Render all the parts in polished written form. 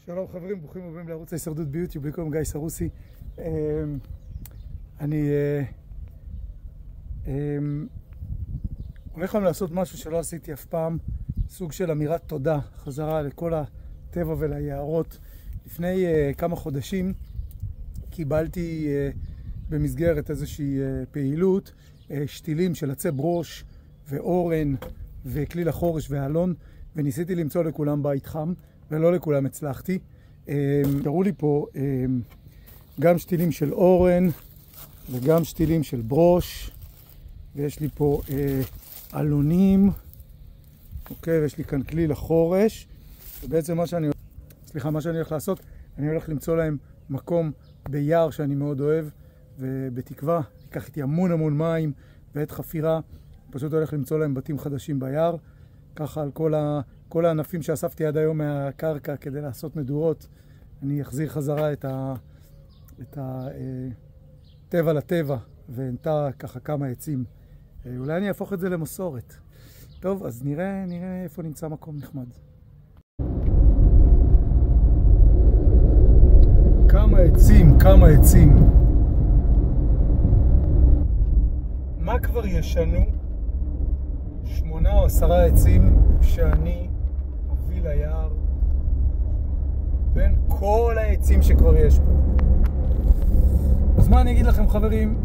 שלום חברים, ברוכים הבאים לערוץ ההישרדות ביוטיוב, לי קוראים גיא סרוסי. אני הולך היום לעשות משהו שלא עשיתי אף פעם, סוג של אמירת תודה, חזרה לכל הטבע וליערות. לפני כמה חודשים קיבלתי במסגרת איזושהי פעילות שתילים של עצי ברוש ואורן וכליל החורש ואלון, וניסיתי למצוא לכולם בית חם ולא לכולם הצלחתי. קראו לי פה גם שתילים של אורן וגם שתילים של ברוש, ויש לי פה אלונים, אוקיי, ויש לי כאן כליל החורש. ובעצם מה שאני הולך לעשות, אני הולך למצוא להם מקום ביער שאני מאוד אוהב, ובתקווה אקח איתי המון מים ועת חפירה, פשוט הולך למצוא להם בתים חדשים ביער, ככה על כל הענפים שאספתי עד היום מהקרקע כדי לעשות מדורות. אני אחזיר חזרה את הטבע לטבע ונטע ככה כמה עצים. אולי אני אהפוך את זה למסורת. טוב, אז נראה איפה נמצא מקום נחמד. כמה עצים. מה כבר ישנו? 8 או 10 עצים שאני אביא ליער בין כל העצים שכבר יש פה. אז מה אני אגיד לכם חברים?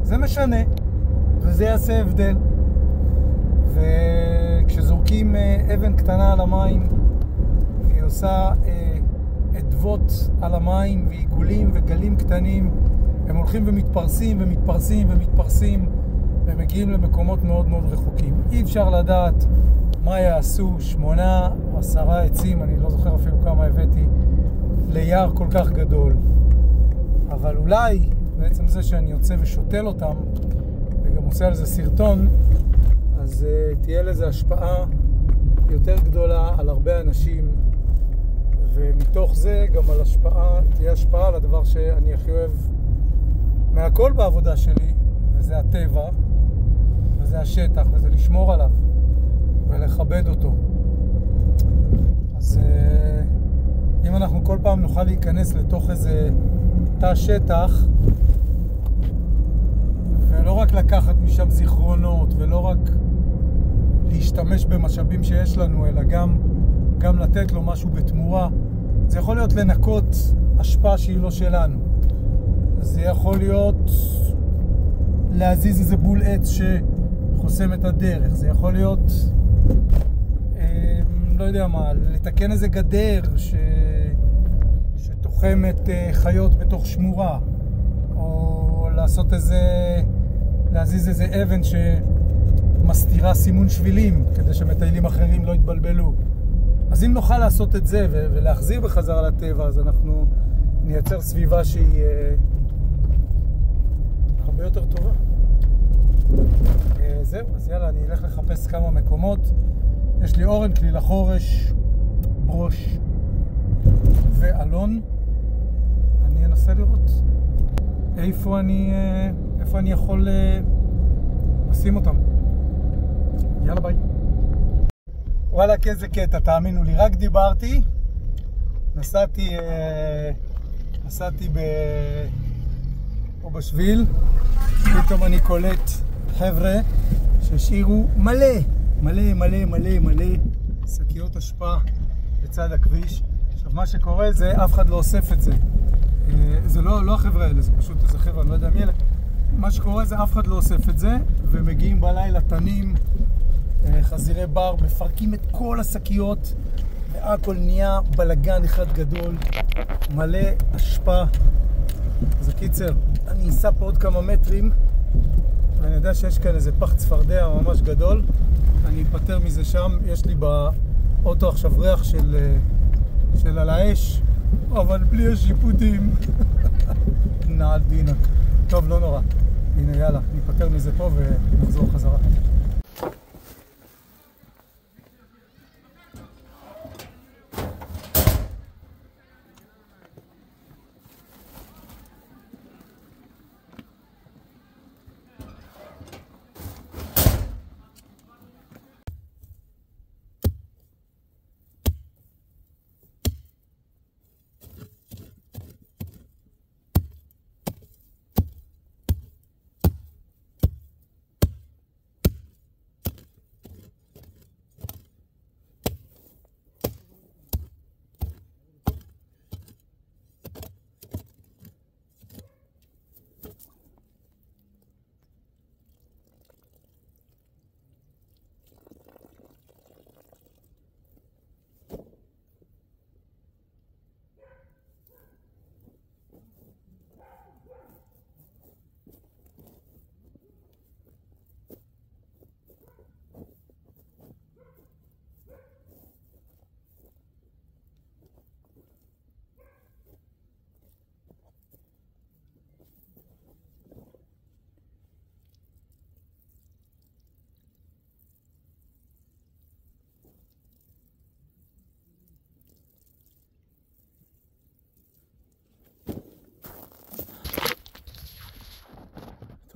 זה משנה וזה יעשה הבדל. וכשזורקים אבן קטנה על המים והיא עושה אדוות על המים ועיגולים וגלים קטנים, הם הולכים ומתפרסים ומגיעים למקומות מאוד מאוד רחוקים. אי אפשר לדעת מה יעשו 8 או 10 עצים, אני לא זוכר אפילו כמה הבאתי, ליער כל כך גדול. אבל אולי בעצם זה שאני יוצא ושותל אותם וגם עושה על זה סרטון, אז תהיה לזה השפעה יותר גדולה על הרבה אנשים, ומתוך זה גם תהיה השפעה על הדבר שאני הכי אוהב מהכל בעבודה שלי, וזה הטבע, וזה השטח, וזה לשמור עליו ולכבד אותו. אז אם אנחנו כל פעם נוכל להיכנס לתוך איזה תא שטח ולא רק לקחת משם זיכרונות ולא רק להשתמש במשאבים שיש לנו, אלא גם לתת לו משהו בתמורה. זה יכול להיות לנקות השפעה שהיא לא שלנו, זה יכול להיות להזיז איזה בול עץ שחוסם את הדרך, זה יכול להיות לא יודע מה, לתקן איזה גדר שתוחמת חיות בתוך שמורה, או להזיז איזה אבן שמסתירה סימון שבילים כדי שמטיילים אחרים לא יתבלבלו. אז אם נוכל לעשות את זה ולהחזיר בחזרה לטבע, אז אנחנו נייצר סביבה שהיא הרבה יותר טובה. זהו, אז יאללה, אני אלך לחפש כמה מקומות. יש לי אורן, כליל החורש, ברוש ואלון. אני אנסה לראות איפה אני יכול לשים אותם. יאללה, ביי. וואלה, איזה קטע, תאמינו לי, רק דיברתי, נסעתי פה בשביל, פתאום אני קולט חבר'ה שהשאירו מלא שקיות אשפה בצד הכביש. עכשיו מה שקורה זה, אף אחד לא אוסף את זה. זה לא החבר'ה האלה, זה פשוט איזה חבר'ה, אני לא יודע מי אלה. מה שקורה זה, אף אחד לא אוסף את זה, ומגיעים בלילה תנים, חזירי בר, מפרקים את כל השקיות, והכל נהיה בלגן אחד גדול, מלא אשפה. אז הקיצר, אני אסע פה עוד כמה מטרים, ואני יודע שיש כאן איזה פח צפרדע ממש גדול, אני אפטר מזה שם. יש לי באוטו עכשיו ריח של על האש, אבל בלי השיפוטים. נעל דינק. טוב, לא נורא. הנה, יאללה, ניפטר מזה פה ונחזור חזרה.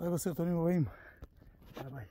נתראה בסרטונים הבאים. ביי ביי.